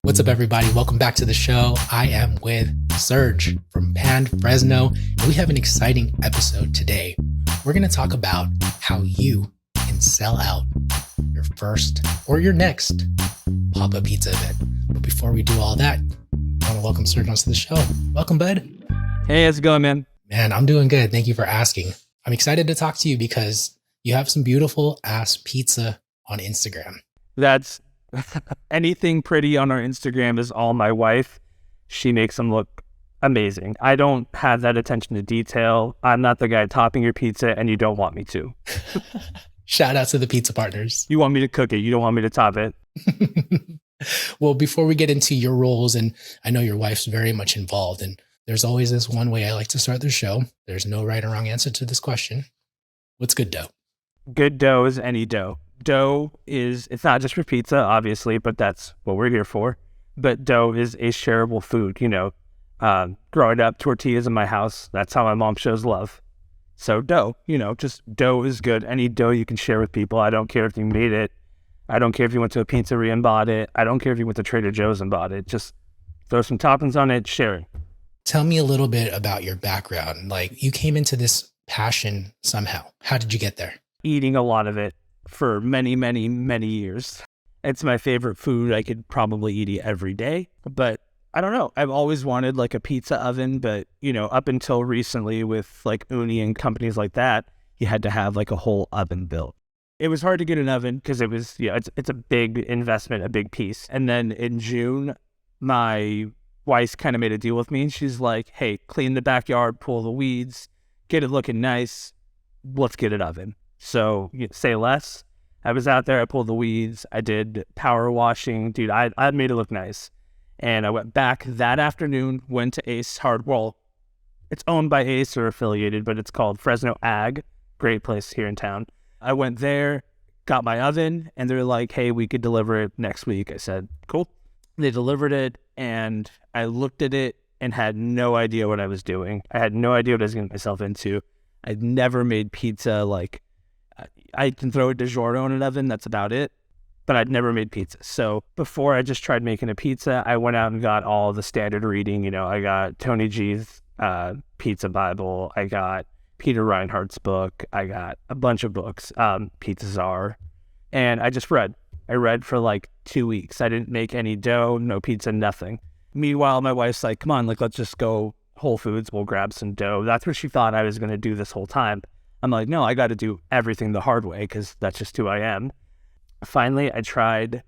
What's up, everybody? Welcome back to the show. I am with Sergio from Pan Fresno, and we have an exciting episode today. We're going to talk about how you can sell out your first or your next pop-up pizza event. But before we do all that, I want to welcome Sergio to the show. Welcome, bud. Hey, how's it going, man? Man, I'm doing good. Thank you for asking. I'm excited to talk to you because you have some beautiful ass pizza on Instagram. That's anything pretty on our Instagram is all my wife. She makes them look amazing. I don't have that attention to detail. I'm not the guy topping your pizza, and you don't want me to. Shout out to the pizza partners. You want me to cook it. You don't want me to top it. Well, before we get into your roles, and I know your wife's very much involved, and there's always this one way I like to start the show. There's no right or wrong answer to this question. What's good dough? Good dough is any dough. Dough it's not just for pizza, obviously, but that's what we're here for. But dough is a shareable food. Growing up, tortillas in my house, that's how my mom shows love. So dough, just dough is good. Any dough you can share with people. I don't care if you made it. I don't care if you went to a pizzeria and bought it. I don't care if you went to Trader Joe's and bought it. Just throw some toppings on it, share it. Tell me a little bit about your background. Like, you came into this passion somehow. How did you get there? Eating a lot of it for many, many, many years. It's my favorite food. I could probably eat it every day, but I don't know. I've always wanted like a pizza oven, but up until recently with like Uni and companies like that, you had to have like a whole oven built. It was hard to get an oven because it was, it's a big investment, a big piece. And then in June, my wife kind of made a deal with me, and she's like, hey, clean the backyard, pull the weeds, get it looking nice. Let's get an oven. So say less. I was out there, I pulled the weeds, I did power washing. Dude, I made it look nice. And I went back that afternoon, went to Ace Hardware. It's owned by Ace or affiliated, but it's called Fresno Ag. Great place here in town. I went there, got my oven, and they're like, hey, we could deliver it next week. I said, cool. They delivered it, and I looked at it and had no idea what I was doing. I had no idea what I was getting myself into. I'd never made pizza. Like, I can throw a DiGiorno in an oven, that's about it, but I'd never made pizza. So before I just tried making a pizza, I went out and got all the standard reading. I got Tony G's Pizza Bible, I got Peter Reinhardt's book, I got a bunch of books, Pizza Czar, and I just read. I read for like 2 weeks. I didn't make any dough, no pizza, nothing. Meanwhile, my wife's like, come on, like, let's just go Whole Foods, we'll grab some dough. That's what she thought I was going to do this whole time. I'm like, no, I got to do everything the hard way because that's just who I am. Finally, I tried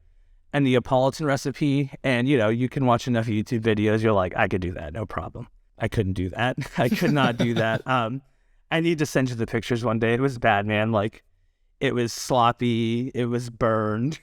a Neapolitan recipe, and you can watch enough YouTube videos. You're like, I could do that, no problem. I couldn't do that. I could not do that. I need to send you the pictures one day. It was bad, man. Like, it was sloppy. It was burned.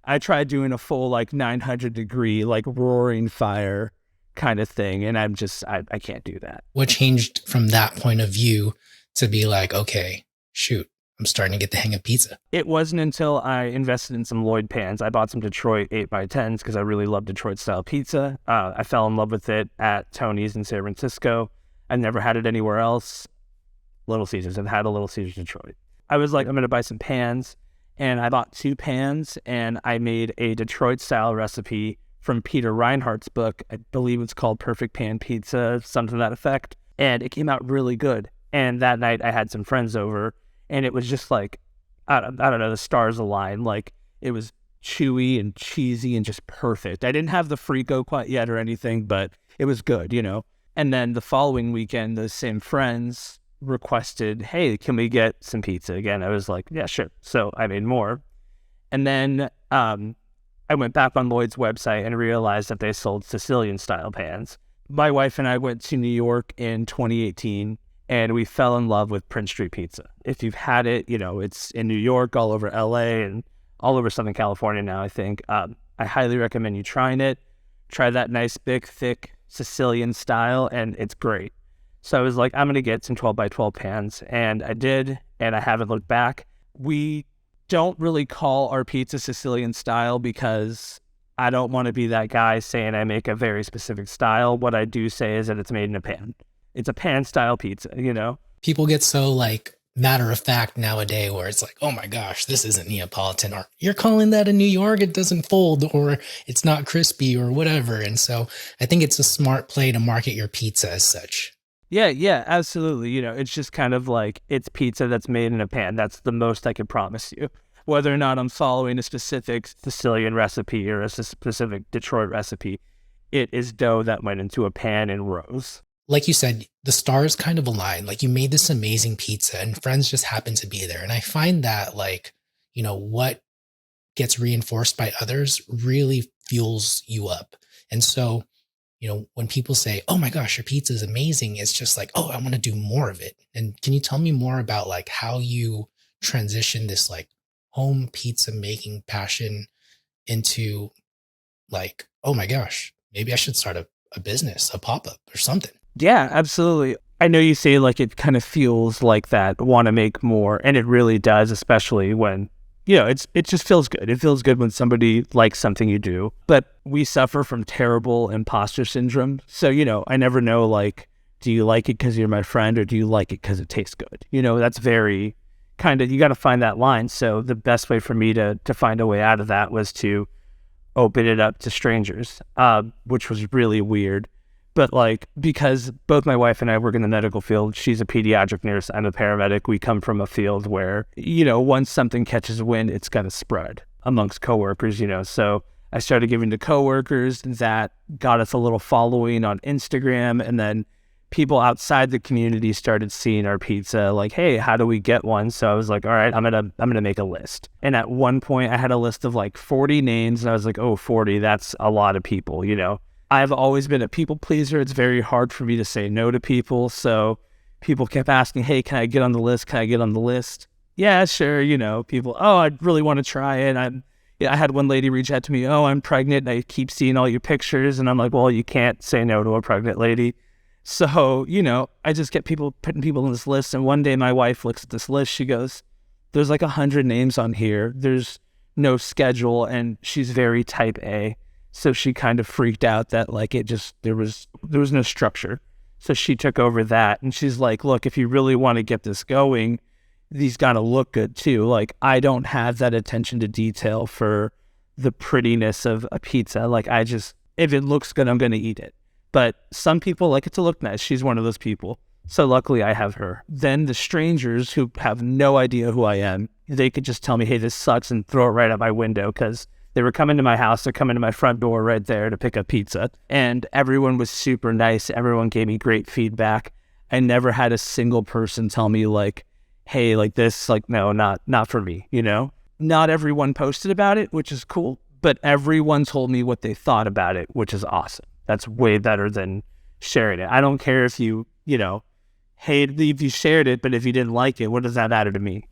I tried doing a full 900 degree roaring fire kind of thing, and I'm just I can't do that. What changed from that point of view to be like, okay, shoot, I'm starting to get the hang of pizza? It wasn't until I invested in some Lloyd pans. I bought some Detroit 8x10s because I really love Detroit style pizza. I fell in love with it at Tony's in San Francisco. I never had it anywhere else. Little Caesars. I've had a Little Caesars Detroit. I was like, I'm going to buy some pans, and I bought 2 pans, and I made a Detroit style recipe from Peter Reinhardt's book. I believe it's called Perfect Pan Pizza, something to that effect. And it came out really good. And that night I had some friends over, and it was just like, I don't know, the stars aligned. Like, it was chewy and cheesy and just perfect. I didn't have the Frico quite yet or anything, but it was good, And then the following weekend, those same friends requested, hey, can we get some pizza again? I was like, yeah, sure. So I made more. And then I went back on Lloyd's website and realized that they sold Sicilian style pans. My wife and I went to New York in 2018, and we fell in love with Prince Street Pizza. If you've had it, it's in New York, all over LA, and all over Southern California now, I think. I highly recommend you trying it. Try that nice, big, thick Sicilian style, and it's great. So I was like, I'm going to get some 12x12 pans, and I did, and I haven't looked back. We don't really call our pizza Sicilian style because I don't want to be that guy saying I make a very specific style. What I do say is that it's made in a pan. It's a pan style pizza, People get so matter of fact nowadays where it's like, oh my gosh, this isn't Neapolitan, or you're calling that a New York, it doesn't fold, or it's not crispy or whatever. And so I think it's a smart play to market your pizza as such. Yeah, absolutely. It's just kind of like it's pizza that's made in a pan. That's the most I can promise you. Whether or not I'm following a specific Sicilian recipe or a specific Detroit recipe, it is dough that went into a pan and rose. Like you said, the stars kind of align. Like you made this amazing pizza and friends just happen to be there. And I find that what gets reinforced by others really fuels you up. And so, when people say, oh my gosh, your pizza is amazing, it's just like, oh, I want to do more of it. And can you tell me more about like how you transition this like home pizza making passion into like, oh my gosh, maybe I should start a business, a pop-up or something? Yeah, absolutely. I know you say like it kind of feels like that, want to make more, and it really does, especially when, it just feels good. It feels good when somebody likes something you do. But we suffer from terrible imposter syndrome. So, I never know, like, do you like it because you're my friend or do you like it because it tastes good? That's very kind of, you got to find that line. So the best way for me to find a way out of that was to open it up to strangers, which was really weird. But like, because both my wife and I work in the medical field, she's a pediatric nurse, I'm a paramedic. We come from a field where, once something catches wind, it's going to spread amongst coworkers, So I started giving to coworkers. That got us a little following on Instagram. And then people outside the community started seeing our pizza like, hey, how do we get one? So I was like, all right, I'm going to make a list. And at one point I had a list of like 40 names and I was like, oh, 40, that's a lot of people, I've always been a people pleaser. It's very hard for me to say no to people. So people kept asking, hey, can I get on the list? Can I get on the list? Yeah, sure. People, oh, I really want to try it. I had one lady reach out to me, oh, I'm pregnant. And I keep seeing all your pictures. And I'm like, well, you can't say no to a pregnant lady. So, I just get putting people on this list. And one day my wife looks at this list. She goes, there's like 100 names on here. There's no schedule. And she's very type A. So she kind of freaked out that like there was no structure. So she took over that and she's like, look, if you really want to get this going, these got to look good too. Like I don't have that attention to detail for the prettiness of a pizza. Like if it looks good, I'm going to eat it. But some people like it to look nice. She's one of those people. So luckily I have her. Then the strangers who have no idea who I am, they could just tell me, hey, this sucks, and throw it right out my window because they were coming to my house. They're coming to my front door right there to pick up pizza. And everyone was super nice. Everyone gave me great feedback. I never had a single person tell me like, hey, like this, like, no, not for me, Not everyone posted about it, which is cool, but everyone told me what they thought about it, which is awesome. That's way better than sharing it. I don't care if you, if you shared it, but if you didn't like it, what does that matter to me,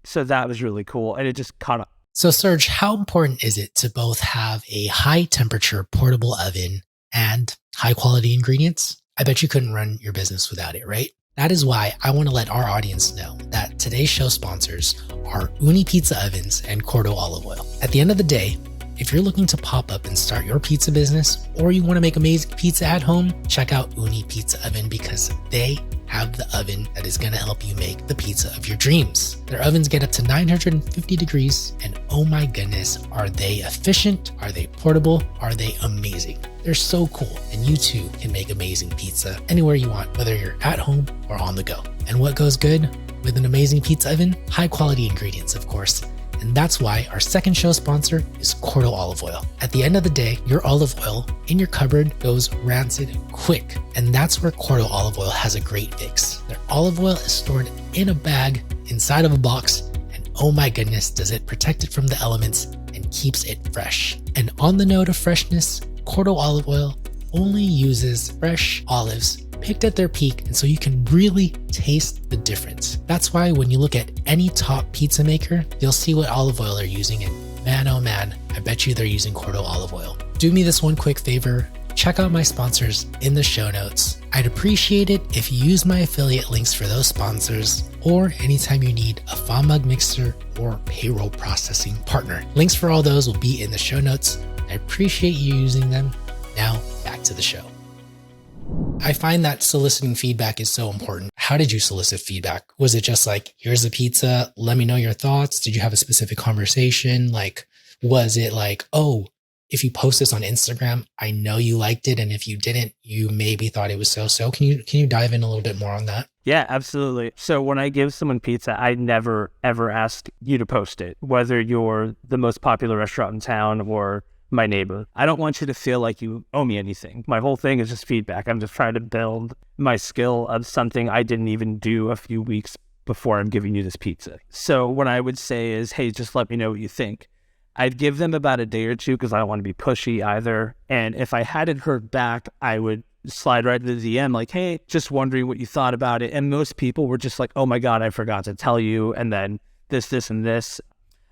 So that was really cool. And it just caught up. So Serge, how important is it to both have a high temperature portable oven and high quality ingredients? I bet you couldn't run your business without it, right? That is why I want to let our audience know that today's show sponsors are Uni Pizza Ovens and Cordo Olive Oil. At the end of the day, if you're looking to pop up and start your pizza business, or you want to make amazing pizza at home, check out Uni Pizza Oven because they have the oven that is going to help you make the pizza of your dreams. Their ovens get up to 950 degrees, and oh my goodness, are they efficient? Are they portable? Are they amazing? They're so cool, and you too can make amazing pizza anywhere you want, whether you're at home or on the go. And what goes good with an amazing pizza oven? High quality ingredients, of course. And that's why our second show sponsor is Cordo Olive Oil. At the end of the day, your olive oil in your cupboard goes rancid quick. And that's where Cordo Olive Oil has a great fix. Their olive oil is stored in a bag inside of a box. And oh my goodness, does it protect it from the elements and keeps it fresh. And on the note of freshness, Cordo Olive Oil only uses fresh olives picked at their peak, and so you can really taste the difference. That's why when you look at any top pizza maker, you'll see what olive oil they're using, and man, oh man, I bet you they're using Cordo Olive Oil. Do me this one quick favor, check out my sponsors in the show notes. I'd appreciate it if you use my affiliate links for those sponsors, or anytime you need a fond mug mixer or payroll processing partner. Links for all those will be in the show notes. I appreciate you using them. Now, back to the show. I find that soliciting feedback is so important. how did you solicit feedback? Was it just like, here's a pizza, let me know your thoughts? Did you have a specific conversation? Like, was it like, oh, if you post this on Instagram, I know you liked it, and if you didn't, you maybe thought it was so. Can you dive in a little bit more on that? Yeah, absolutely. So when I give someone pizza, I never, ever ask you to post it, whether you're the most popular restaurant in town or my neighbor. I don't want you to feel like you owe me anything. My whole thing is just feedback. I'm just trying to build my skill of something I didn't even do a few weeks before I'm giving you this pizza. So what I would say is, hey, just let me know what you think. I'd give them about a day or two because I don't want to be pushy either. And if I hadn't heard back, I would slide right to the DM like, hey, just wondering what you thought about it. And most people were just like, oh my God, I forgot to tell you. And then this, and this.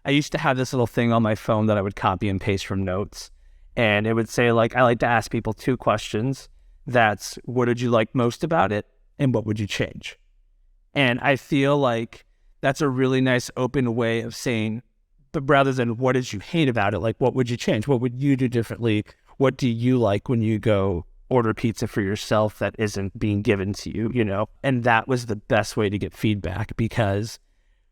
I used to have this little thing on my phone that I would copy and paste from notes. And it would say, like, I like to ask people 2 questions. That's, what did you like most about it? And what would you change? And I feel like that's a really nice open way of saying, but rather than what did you hate about it, like, what would you change? What would you do differently? What do you like when you go order pizza for yourself that isn't being given to you, you know? And that was the best way to get feedback, because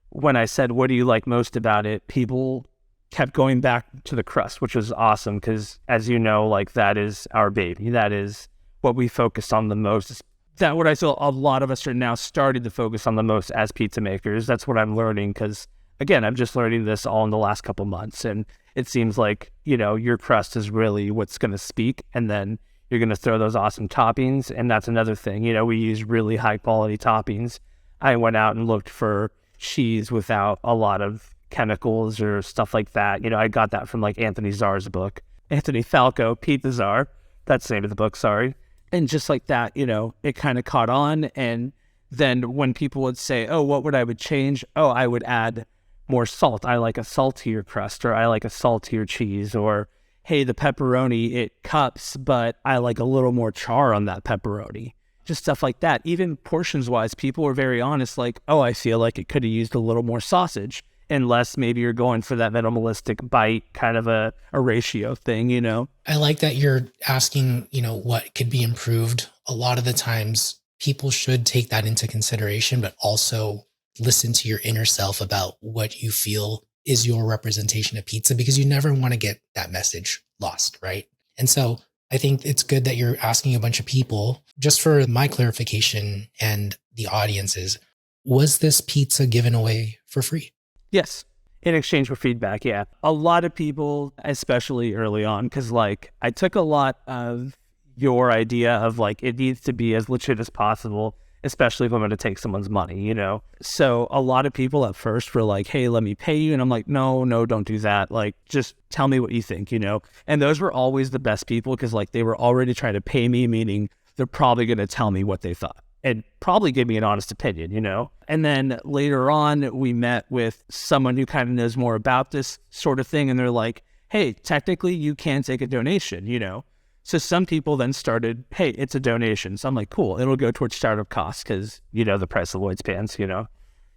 when I said, what do you like most about it? People kept going back to the crust, which was awesome because, as you know, like, that is our baby. That is what we focused on the most. That what I feel a lot of us are now starting to focus on the most as pizza makers. That's what I'm learning because, again, I'm just learning this all in the last couple months. And it seems like, you know, your crust is really what's going to speak. And then you're going to throw those awesome toppings. And that's another thing. You know, we use really high quality toppings. I went out and looked for cheese without a lot of chemicals or stuff like that. You know, I got that from like Anthony Czar's book, Anthony Falco, Pizza Czar. That's the name of the book, sorry. And just like that, you know, it kind of caught on. And then when people would say, oh, what would I would change? Oh, I would add more salt. I like a saltier crust, or I like a saltier cheese, or hey, the pepperoni, it cups, but I like a little more char on that pepperoni. Just stuff like that. Even portions wise, people were very honest, like, oh, I feel like it could have used a little more sausage, unless maybe you're going for that minimalistic bite, kind of a ratio thing, you know? I like that you're asking, you know, what could be improved. A lot of the times people should take that into consideration, but also listen to your inner self about what you feel is your representation of pizza, because you never want to get that message lost, right? And so I think it's good that you're asking a bunch of people. Just for my clarification and the audience's, was this pizza given away for free? Yes. In exchange for feedback, yeah. A lot of people, especially early on, because like I took a lot of your idea of like it needs to be as legit as possible, especially if I'm going to take someone's money, you know? So a lot of people at first were like, hey, let me pay you. And I'm like, no, don't do that. Like, just tell me what you think, you know? And those were always the best people because like they were already trying to pay me, meaning they're probably going to tell me what they thought and probably give me an honest opinion, you know? And then later on, we met with someone who kind of knows more about this sort of thing. And they're like, hey, technically you can take a donation, you know? So some people then started, hey, it's a donation. So I'm like, cool, it'll go towards startup costs because, you know, the price of Lloyd's pants, you know,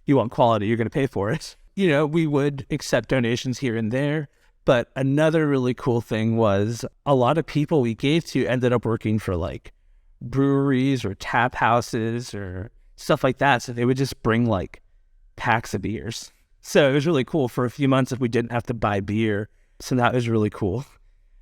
you want quality, you're going to pay for it. You know, we would accept donations here and there. But another really cool thing was a lot of people we gave to ended up working for like breweries or tap houses or stuff like that. So they would just bring like packs of beers. So it was really cool for a few months if we didn't have to buy beer. So that was really cool.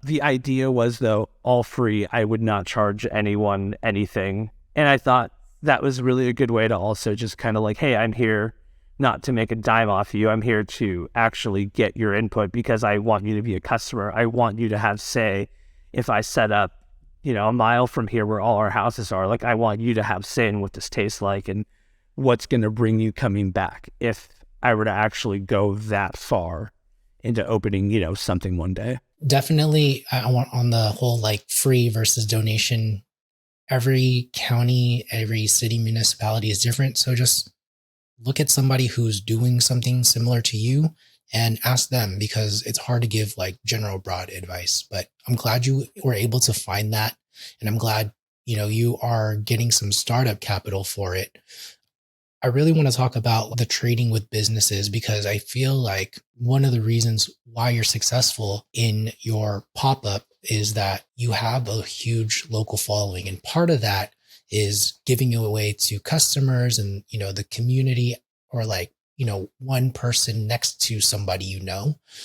The idea was, though, all free. I would not charge anyone anything. And I thought that was really a good way to also just kind of like, hey, I'm here not to make a dime off you. I'm here to actually get your input because I want you to be a customer. I want you to have say if I set up, you know, a mile from here where all our houses are. Like, I want you to have say in what this tastes like and what's going to bring you coming back if I were to actually go that far into opening, you know, something one day. Definitely, I want on the whole like free versus donation. Every county, every city, municipality is different. So just look at somebody who's doing something similar to you and ask them, because it's hard to give like general broad advice. But I'm glad you were able to find that. And I'm glad, you know, you are getting some startup capital for it. I really want to talk about the trading with businesses, because I feel like one of the reasons why you're successful in your pop-up is that you have a huge local following. And part of that is giving it away to customers and, the community, or like, one person next to somebody,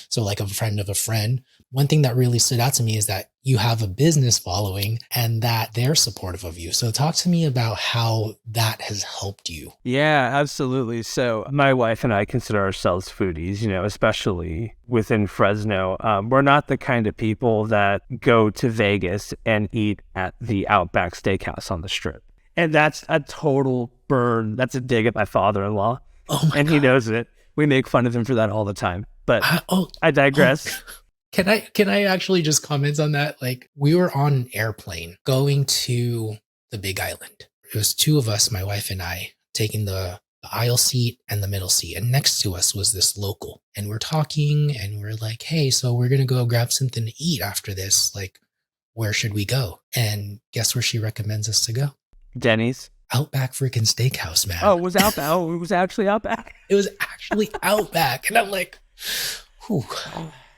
so like a friend of a friend. One thing that really stood out to me is that you have a business following and that they're supportive of you. So talk to me about how that has helped you. Yeah, absolutely. So my wife and I consider ourselves foodies, especially within Fresno. We're not the kind of people that go to Vegas and eat at the Outback Steakhouse on the Strip. And that's a total burn. That's a dig at my father-in-law. Oh my and God. He knows it. We make fun of him for that all the time. But I digress. Can I actually just comment on that? Like, we were on an airplane going to the Big Island. It was two of us, my wife and I, taking the aisle seat and the middle seat. And next to us was this local. And we're talking and we're like, hey, so we're going to go grab something to eat after this. Like, where should we go? And guess where she recommends us to go? Denny's. Outback freaking Steakhouse, man. Oh, it was Outback. Oh, it was actually Outback. It was actually Outback. And I'm like, whew.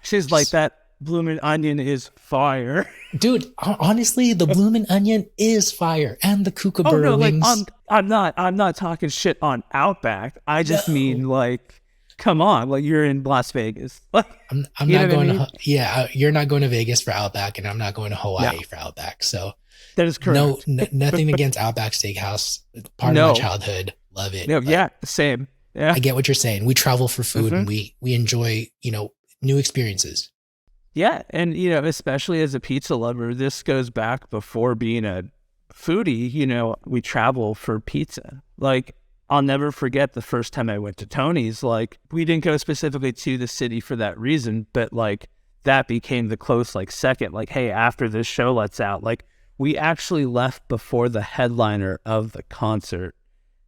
She's like, that bloomin' onion is fire. Dude, honestly, the bloomin' onion is fire. And the kookaburra wings. I'm not talking shit on Outback. I just mean, like, come on, like, you're in Las Vegas. I'm not going to, you're not going to Vegas for Outback, and I'm not going to Hawaii for Outback. So that is correct. Nothing against Outback Steakhouse. Part of my childhood. Love it. No, same. Yeah. I get what you're saying. We travel for food and we enjoy, new experiences. Yeah. And, especially as a pizza lover, this goes back before being a foodie. We travel for pizza. Like, I'll never forget the first time I went to Tony's. Like, we didn't go specifically to the city for that reason, but like that became the close second. Like, hey, after this show lets out, like, we actually left before the headliner of the concert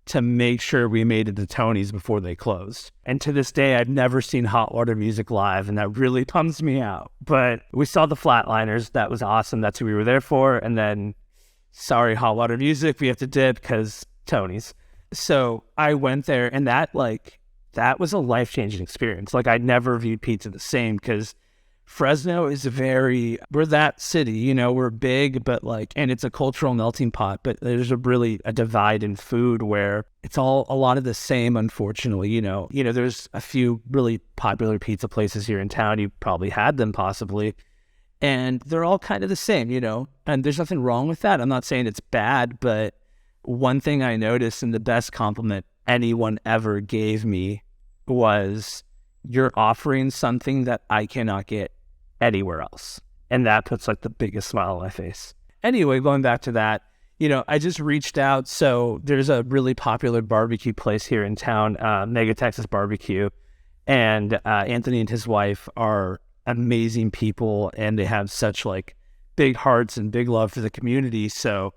to make sure we made it to Tony's before they closed. And to this day, I've never seen Hot Water Music live, and that really bums me out. But we saw the Flatliners. That was awesome. That's who we were there for. And then, sorry, Hot Water Music, we have to dip because Tony's. So I went there, and that was a life-changing experience. Like, I never viewed pizza the same because Fresno is we're that city, we're big, but and it's a cultural melting pot, but there's a divide in food where it's all a lot of the same, unfortunately. There's a few really popular pizza places here in town. You probably had them possibly, and they're all kind of the same, and there's nothing wrong with that. I'm not saying it's bad, but one thing I noticed, and the best compliment anyone ever gave me, was, you're offering something that I cannot get anywhere else. And that puts the biggest smile on my face. Anyway, going back to that, I just reached out. So there's a really popular barbecue place here in town, Mega Texas Barbecue. And Anthony and his wife are amazing people, and they have such big hearts and big love for the community. So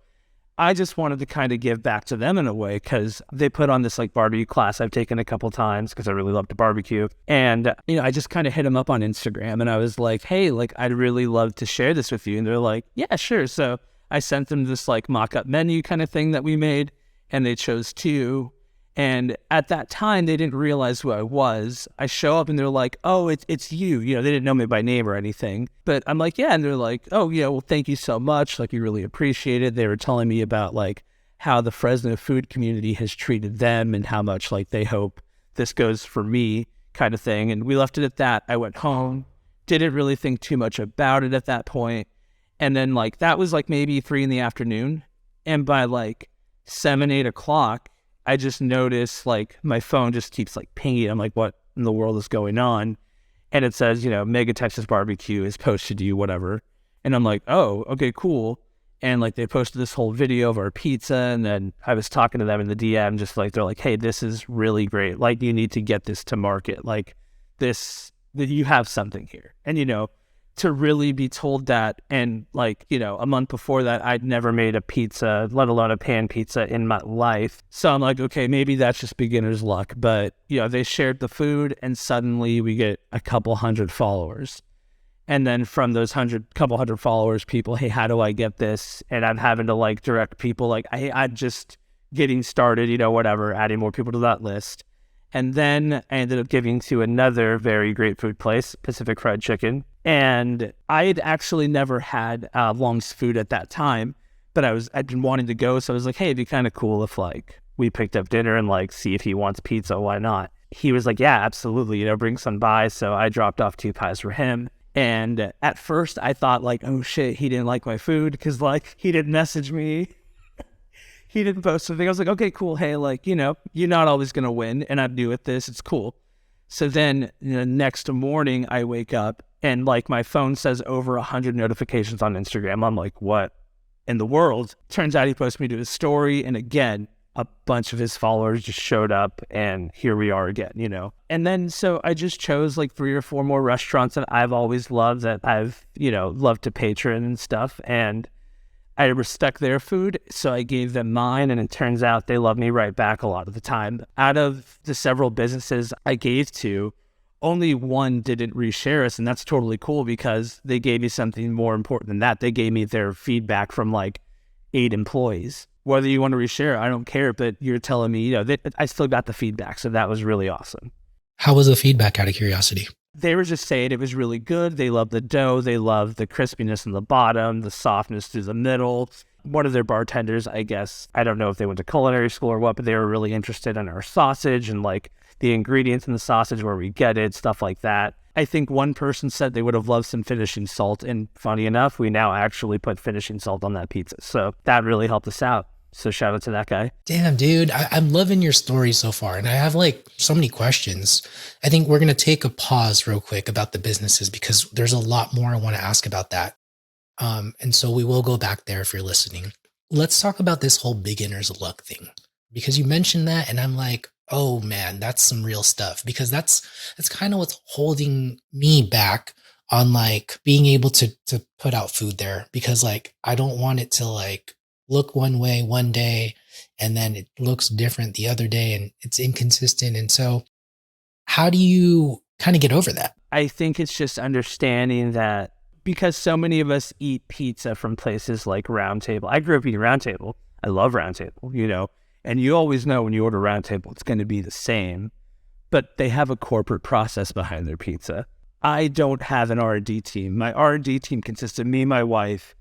I just wanted to kind of give back to them in a way, because they put on this barbecue class I've taken a couple times because I really love to barbecue. And, I just kind of hit them up on Instagram, and I was like, hey, I'd really love to share this with you. And they're like, yeah, sure. So I sent them this mock-up menu kind of thing that we made, and they chose 2. And at that time, they didn't realize who I was. I show up and they're like, oh, it's you. They didn't know me by name or anything. But I'm like, yeah. And they're like, oh, yeah, well, thank you so much. We really appreciate it. They were telling me about how the Fresno food community has treated them and how much they hope this goes for me kind of thing. And we left it at that. I went home, didn't really think too much about it at that point. And then that was maybe 3 p.m. And by 7, 8 o'clock, I just noticed my phone just keeps pinging. I'm like, what in the world is going on? And it says, Mega Texas Barbecue has posted you, whatever. And I'm like, oh, okay, cool. And they posted this whole video of our pizza. And then I was talking to them in the DM, just they're like, hey, this is really great. You need to get this to market. That you have something here. And, to really be told that, and a month before that, I'd never made a pizza, let alone a pan pizza in my life. So I'm like, okay, maybe that's just beginner's luck. But they shared the food, and suddenly we get a couple hundred followers. And then from those couple hundred followers, people, hey, how do I get this? And I'm having to direct people hey, I'm just getting started, whatever, adding more people to that list. And then I ended up giving to another very great food place, Pacific Fried Chicken. And I had actually never had Long's food at that time, but I'd been wanting to go. So I was like, hey, it'd be kind of cool if like we picked up dinner and like see if he wants pizza. Why not? He was like, yeah, absolutely. Bring some by. So I dropped off 2 pies for him. And at first I thought like, oh shit, he didn't like my food because like he didn't message me. He didn't post something. I was like, okay, cool. Hey, like, you're not always going to win. And I'm new at this. It's cool. So then next morning I wake up and like my phone says over 100 notifications on Instagram. I'm like, what in the world? Turns out he posted me to his story. And again, a bunch of his followers just showed up and here we are again. And then so I just chose like 3 or 4 more restaurants that I've always loved, that I've, loved to patron and stuff. And I respect their food, so I gave them mine, and it turns out they love me right back a lot of the time. Out of the several businesses I gave to, only one didn't reshare us, and that's totally cool because they gave me something more important than that. They gave me their feedback from like 8 employees. Whether you want to reshare, I don't care, but you're telling me, I still got the feedback, so that was really awesome. How was the feedback, out of curiosity? They were just saying it was really good. They loved the dough. They loved the crispiness in the bottom, the softness through the middle. One of their bartenders, I guess, I don't know if they went to culinary school or what, but they were really interested in our sausage and like the ingredients in the sausage, where we get it, stuff like that. I think one person said they would have loved some finishing salt. And funny enough, we now actually put finishing salt on that pizza. So that really helped us out. So shout out to that guy. Damn, dude. I'm loving your story so far. And I have like so many questions. I think we're going to take a pause real quick about the businesses because there's a lot more I want to ask about that. And so we will go back there if you're listening. Let's talk about this whole beginner's luck thing, because you mentioned that and I'm like, oh man, that's some real stuff, because that's kind of what's holding me back on like being able to put out food there, because like, I don't want it to like look one way one day and then it looks different the other day and it's inconsistent. And so how do you kind of get over that? I think it's just understanding that because so many of us eat pizza from places like Round Table. I grew up eating Round Table. I love Round Table, and you always know when you order Round Table, it's going to be the same, but they have a corporate process behind their pizza. I don't have an R&D team. My R&D team consists of me, my wife,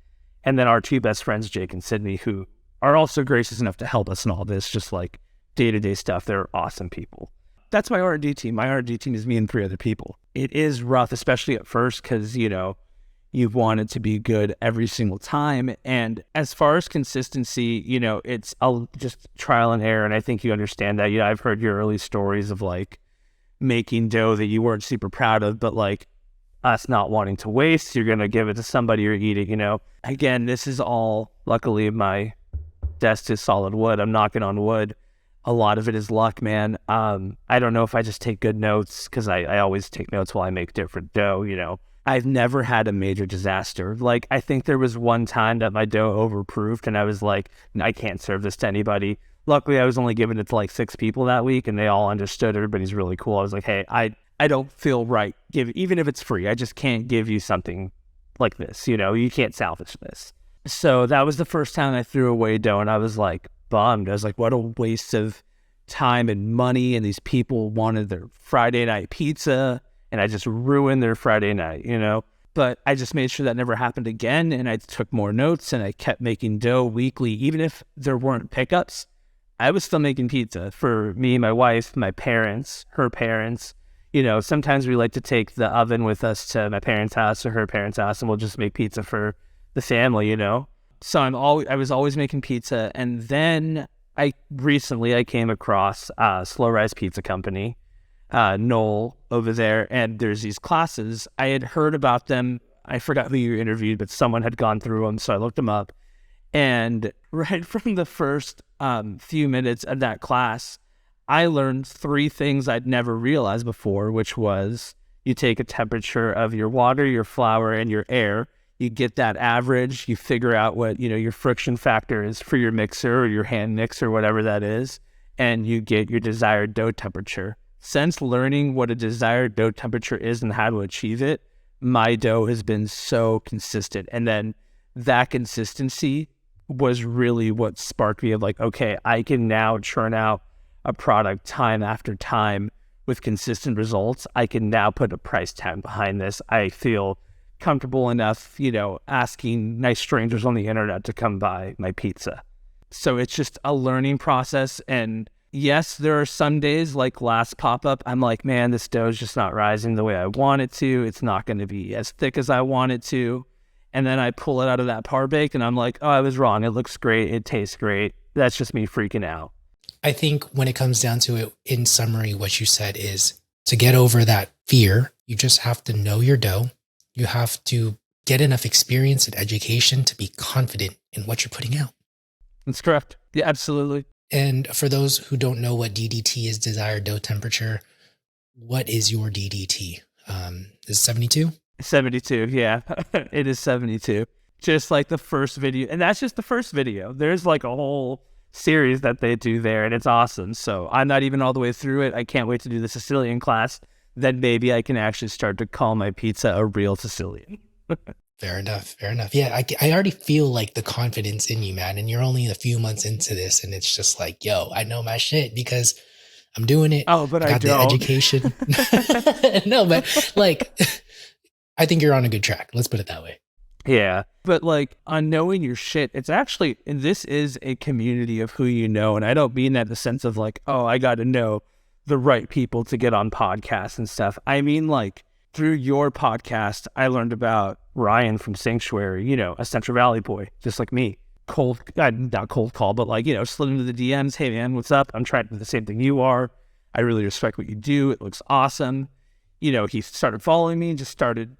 and then our 2 best friends, Jake and Sydney, who are also gracious enough to help us in all this, just like day-to-day stuff. They're awesome people. That's my R&D team. My R&D team is me and 3 other people. It is rough, especially at first, because, you want it to be good every single time. And as far as consistency, it's just trial and error. And I think you understand that. I've heard your early stories of like making dough that you weren't super proud of, but like us not wanting to waste, you're going to give it to somebody or eat it, Again, this is all, luckily my desk is solid wood. I'm knocking on wood. A lot of it is luck, man. I don't know if I just take good notes, because I always take notes while I make different dough, I've never had a major disaster. Like, I think there was one time that my dough overproofed and I was like, I can't serve this to anybody. Luckily, I was only giving it to like 6 people that week and they all understood. Everybody's really cool. I was like, hey, I don't feel right. Even if it's free, I just can't give you something like this. You can't salvage this. So that was the first time I threw away dough and I was like bummed. I was like, what a waste of time and money. And these people wanted their Friday night pizza and I just ruined their Friday night, But I just made sure that never happened again. And I took more notes and I kept making dough weekly. Even if there weren't pickups, I was still making pizza for me, my wife, my parents, her parents. Sometimes we like to take the oven with us to my parents' house or her parents' house and we'll just make pizza for the family, So I was always making pizza. And then I came across Slow Rise Pizza Company, Noel over there, and there's these classes. I had heard about them. I forgot who you interviewed, but someone had gone through them, so I looked them up. And right from the first few minutes of that class, I learned 3 things I'd never realized before, which was you take a temperature of your water, your flour, and your air. You get that average. You figure out what your friction factor is for your mixer or your hand mixer, whatever that is, and you get your desired dough temperature. Since learning what a desired dough temperature is and how to achieve it, my dough has been so consistent. And then that consistency was really what sparked me of like, okay, I can now churn out a product time after time with consistent results. I can now put a price tag behind this. I feel comfortable enough, asking nice strangers on the internet to come buy my pizza. So it's just a learning process. And yes, there are some days like last pop-up, I'm like, man, this dough is just not rising the way I want it to. It's not going to be as thick as I want it to. And then I pull it out of that par bake and I'm like, oh, I was wrong. It looks great. It tastes great. That's just me freaking out. I think when it comes down to it, in summary, what you said is to get over that fear, you just have to know your dough. You have to get enough experience and education to be confident in what you're putting out. That's correct. Yeah, absolutely. And for those who don't know what DDT is, desired dough temperature, what is your DDT? Is 72? 72, yeah. It is 72. Just like the first video. And that's just the first video. There's like a whole series that they do there, and it's awesome. So I'm not even all the way through it. I can't wait to do the Sicilian class. Then maybe I can actually start to call my pizza a real Sicilian. Fair enough. Yeah, I already feel like the confidence in you, man. And you're only a few months into this, and it's just like, yo, I know my shit because I'm doing it. Oh, but I got don't. the education. No, but like, I think you're on a good track. Let's put it that way. Yeah. But like on knowing your shit, it's actually, and this is a community of who you know. And I don't mean that in the sense of like, oh, I got to know the right people to get on podcasts and stuff. I mean, like through your podcast, I learned about Ryan from Sanctuary, a Central Valley boy, just like me. Not cold call, but like, slid into the DMs. Hey man, what's up? I'm trying to do the same thing you are. I really respect what you do. It looks awesome. He started following me and just started,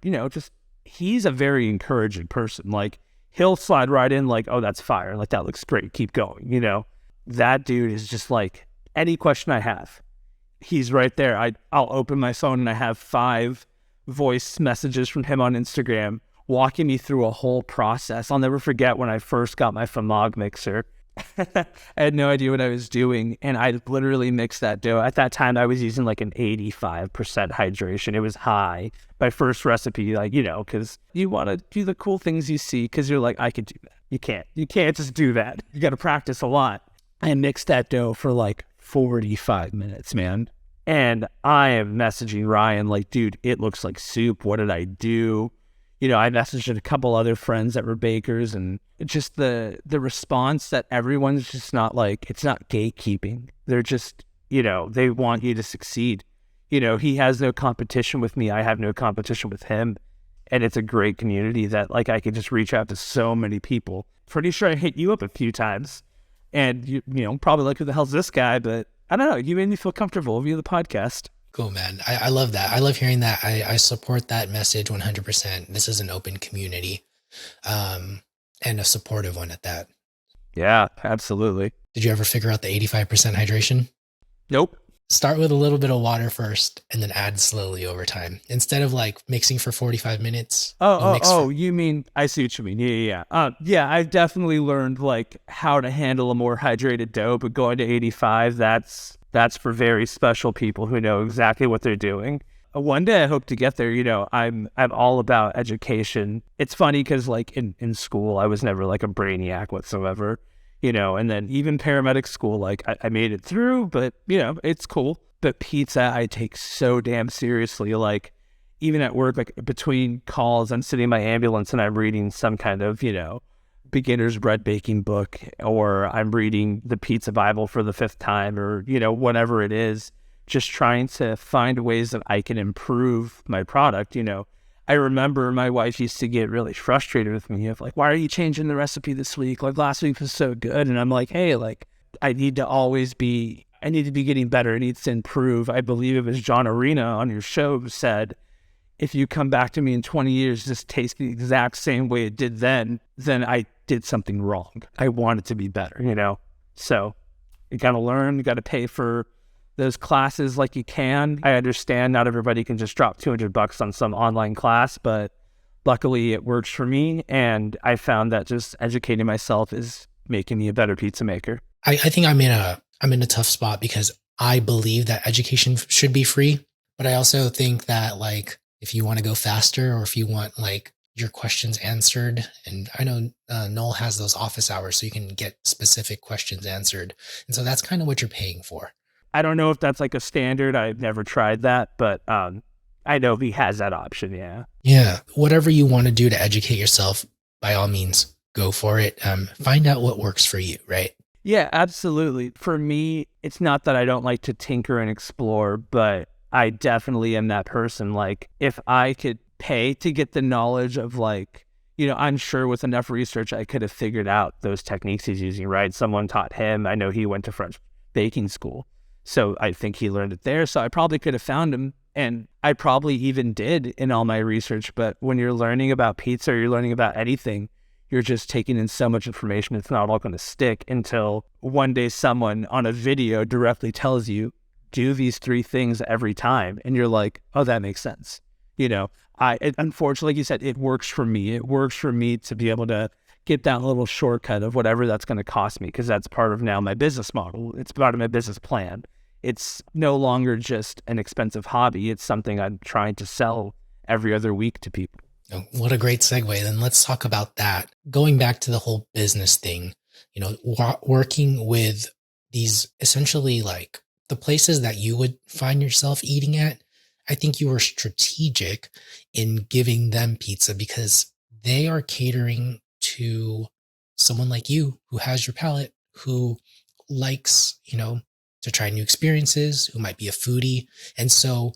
he's a very encouraging person. Like he'll slide right in like, oh, that's fire. Like that looks great. Keep going. That dude is just like any question I have, he's right there. I'll open my phone and I have 5 voice messages from him on Instagram walking me through a whole process. I'll never forget when I first got my Famog mixer. I had no idea what I was doing, and I literally mixed that dough. At that time, I was using like an 85% hydration. It was high. My first recipe, because you want to do the cool things you see, because you're like, I could do that. You can't just do that. You got to practice a lot. I mixed that dough for like 45 minutes, man. And I am messaging Ryan like, dude, it looks like soup. What did I do? I messaged a couple other friends that were bakers, and just the response that everyone's just not like, it's not gatekeeping. They're just, they want you to succeed. He has no competition with me. I have no competition with him. And it's a great community that like I could just reach out to so many people. Pretty sure I hit you up a few times and you probably like, who the hell's this guy? But I don't know. You made me feel comfortable via the podcast. Cool, man. I love that. I love hearing that. I support that message 100%. This is an open community, and a supportive one at that. Yeah, absolutely. Did you ever figure out the 85% hydration? Nope. Start with a little bit of water first and then add slowly over time. Instead of like mixing for 45 minutes. You mean, I see what you mean. Yeah. Yeah, I've definitely learned like how to handle a more hydrated dough, but going to 85, that's for very special people who know exactly what they're doing. One day I hope to get there. I'm all about education. It's funny because like in school, I was never like a brainiac whatsoever, and then even paramedic school, like I made it through, but it's cool. But pizza, I take so damn seriously. Like even at work, like between calls, I'm sitting in my ambulance and I'm reading some kind of, beginner's bread baking book, or I'm reading the pizza Bible for the 5th time, or whatever it is, just trying to find ways that I can improve my product. I remember my wife used to get really frustrated with me of like, why are you changing the recipe this week? Like last week was so good. And I'm like, hey, like I need to be getting better. It needs to improve. I believe it was John Arena on your show who said, if you come back to me in 20 years, just taste the exact same way it did then I did something wrong. I want it to be better, So you got to learn, you got to pay for those classes like you can. I understand not everybody can just drop $200 on some online class, but luckily it works for me. And I found that just educating myself is making me a better pizza maker. I think I'm in a tough spot because I believe that education should be free, but I also think that like, if you want to go faster or if you want like your questions answered, and I know Noel has those office hours so you can get specific questions answered. And so that's kind of what you're paying for. I don't know if that's like a standard. I've never tried that, but I I know he has that option. Yeah. Yeah. Whatever you want to do to educate yourself, by all means, go for it. Find out what works for you, right? Yeah, absolutely. For me, it's not that I don't like to tinker and explore, but I definitely am that person. Like, if I could pay to get the knowledge of, like, I'm sure with enough research, I could have figured out those techniques he's using, right? Someone taught him. I know he went to French baking school. So I think he learned it there. So I probably could have found him. And I probably even did in all my research. But when you're learning about pizza or you're learning about anything, you're just taking in so much information. It's not all going to stick until one day someone on a video directly tells you, do these 3 things every time. And you're like, oh, that makes sense. Unfortunately, like you said, it works for me. It works for me to be able to get that little shortcut of whatever that's going to cost me, because that's part of now my business model. It's part of my business plan. It's no longer just an expensive hobby. It's something I'm trying to sell every other week to people. Oh, what a great segue. Then let's talk about that. Going back to the whole business thing, working with these essentially like the places that you would find yourself eating at, I think you were strategic in giving them pizza because they are catering to someone like you who has your palate, who likes, to try new experiences, who might be a foodie. And so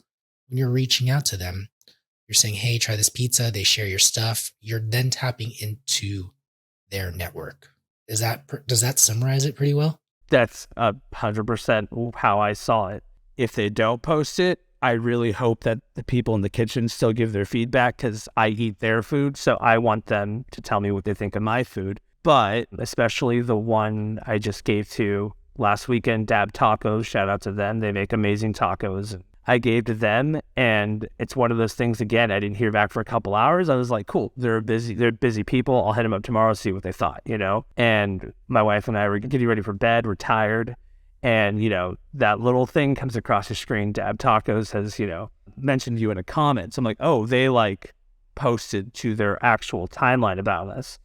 when you're reaching out to them, you're saying, hey, try this pizza. They share your stuff. You're then tapping into their network. Does that summarize it pretty well? That's 100% how I saw it. If they don't post it, I really hope that the people in the kitchen still give their feedback, because I eat their food. So I want them to tell me what they think of my food. But especially the one I just gave to last weekend, Dab Tacos, shout out to them. They make amazing tacos. I gave to them, and it's one of those things, again, I didn't hear back for a couple hours. I was like, cool, they're busy people. I'll hit them up tomorrow, see what they thought, And my wife and I were getting ready for bed. We're tired. And, that little thing comes across your screen. Dab Tacos has, mentioned you in a comment. So I'm like, oh, they posted to their actual timeline about us.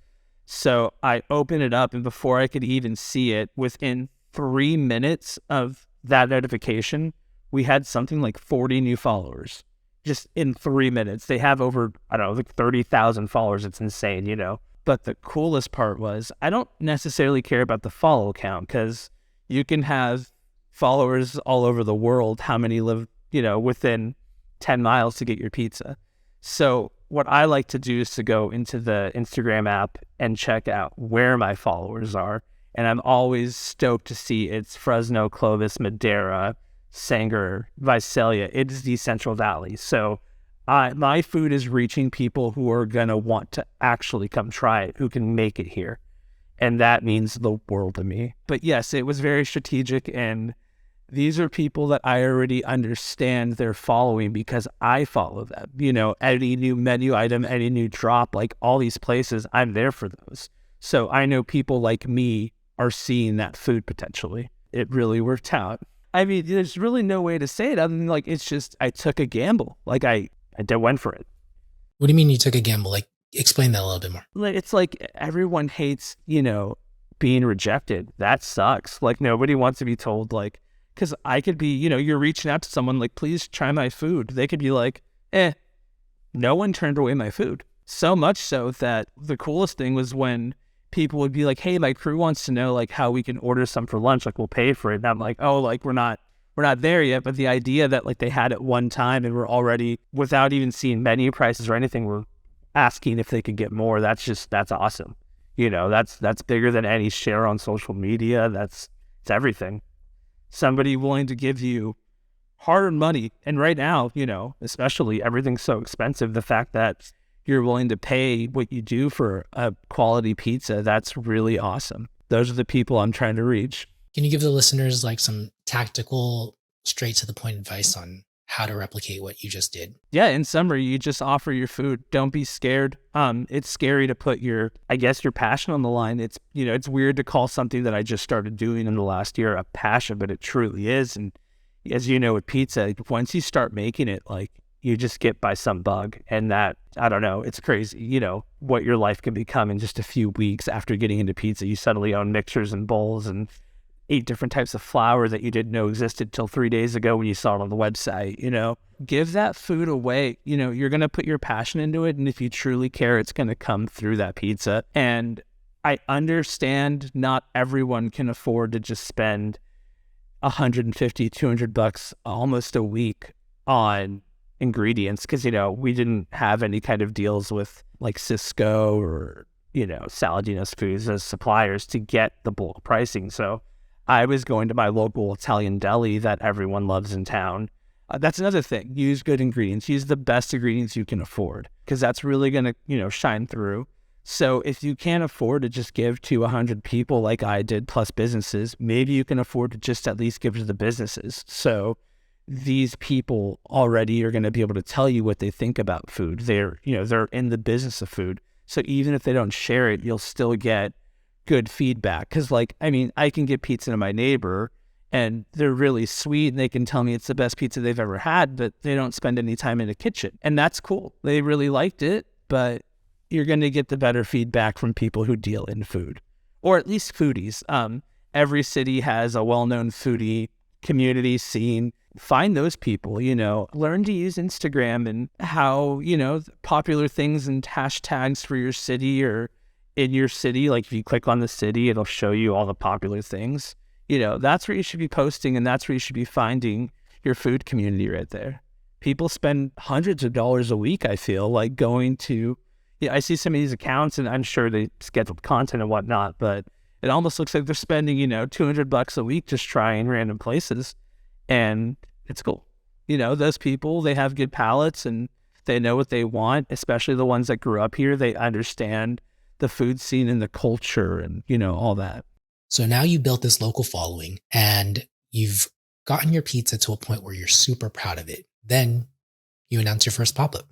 So I open it up, and before I could even see it, within 3 minutes of that notification, we had something like 40 new followers just in 3 minutes. They have over, 30,000 followers. It's insane, But the coolest part was, I don't necessarily care about the follow count, because you can have followers all over the world. How many live, within 10 miles to get your pizza? So what I like to do is to go into the Instagram app and check out where my followers are. And I'm always stoked to see it's Fresno, Clovis, Madera, Sanger, Visalia. It's the Central Valley. So my food is reaching people who are going to want to actually come try it, who can make it here. And that means the world to me. But yes, it was very strategic. And these are people that I already understand they're following because I follow them. Any new menu item, any new drop, like all these places, I'm there for those. So I know people like me are seeing that food potentially. It really worked out. I mean, there's really no way to say it other than it's just, I took a gamble. I went for it. What do you mean you took a gamble? Explain that a little bit more. It's like everyone hates, being rejected. That sucks. Nobody wants to be told, because I could be, you're reaching out to someone please try my food. They could be like, no one turned away my food. So much so that the coolest thing was when people would be like, hey, my crew wants to know how we can order some for lunch, we'll pay for it. And I'm like, oh, we're not there yet. But the idea that they had it one time and we're already, without even seeing menu prices or anything, we're asking if they could get more. That's awesome. That's bigger than any share on social media. It's everything. Somebody willing to give you hard-earned money. And right now, especially everything's so expensive, the fact that you're willing to pay what you do for a quality pizza, that's really awesome. Those are the people I'm trying to reach. Can you give the listeners some tactical, straight to the point advice on how to replicate what you just did? Yeah, in summary, you just offer your food. Don't be scared. It's scary to put your passion on the line. It's, it's weird to call something that I just started doing in the last year a passion, but it truly is. And as you know, with pizza, once you start making it, you just get by some bug, and that, I don't know, it's crazy, what your life can become in just a few weeks after getting into pizza. You suddenly own mixers and bowls and 8 different types of flour that you didn't know existed till 3 days ago when you saw it on the website, give that food away. You're going to put your passion into it. And if you truly care, it's going to come through that pizza. And I understand not everyone can afford to just spend $150, $200 almost a week on ingredients, because we didn't have any kind of deals with like Cisco or Saladino's Foods as suppliers to get the bulk pricing. So I was going to my local Italian deli that everyone loves in town. That's another thing. Use good ingredients. Use the best ingredients you can afford, because that's really going to shine through. So if you can't afford to just give to 100 people like I did, plus businesses, maybe you can afford to just at least give to the businesses. So these people already are going to be able to tell you what they think about food. They're in the business of food. So even if they don't share it, you'll still get good feedback. Because I can get pizza to my neighbor and they're really sweet and they can tell me it's the best pizza they've ever had, but they don't spend any time in the kitchen. And that's cool. They really liked it, but you're going to get the better feedback from people who deal in food, or at least foodies. Every city has a well-known foodie community scene. Find those people, learn to use Instagram and how, popular things and hashtags for your city or in your city. Like if you click on the city, it'll show you all the popular things. That's where you should be posting, and that's where you should be finding your food community right there. People spend hundreds of dollars a week, I feel, like going to, I see some of these accounts and I'm sure they scheduled content and whatnot, but it almost looks like they're spending, $200 a week just trying random places. And it's cool. Those people, they have good palates and they know what they want, especially the ones that grew up here. They understand the food scene and the culture and, all that. So now you built this local following and you've gotten your pizza to a point where you're super proud of it. Then you announce your first pop-up.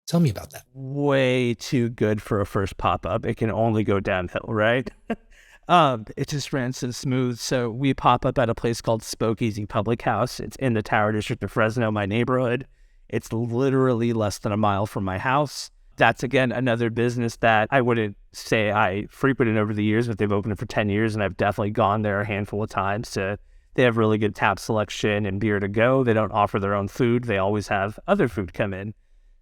Tell me about that. Way too good for a first pop-up. It can only go downhill, right? It just ran so smooth. So we pop up at a place called Spokeasy Public House. It's in the Tower District of Fresno, my neighborhood. It's literally less than a mile from my house. That's, again, another business that I wouldn't say I frequented over the years, but they've opened it for 10 years, and I've definitely gone there a handful of times. They have really good tap selection and beer to go. They don't offer their own food. They always have other food come in.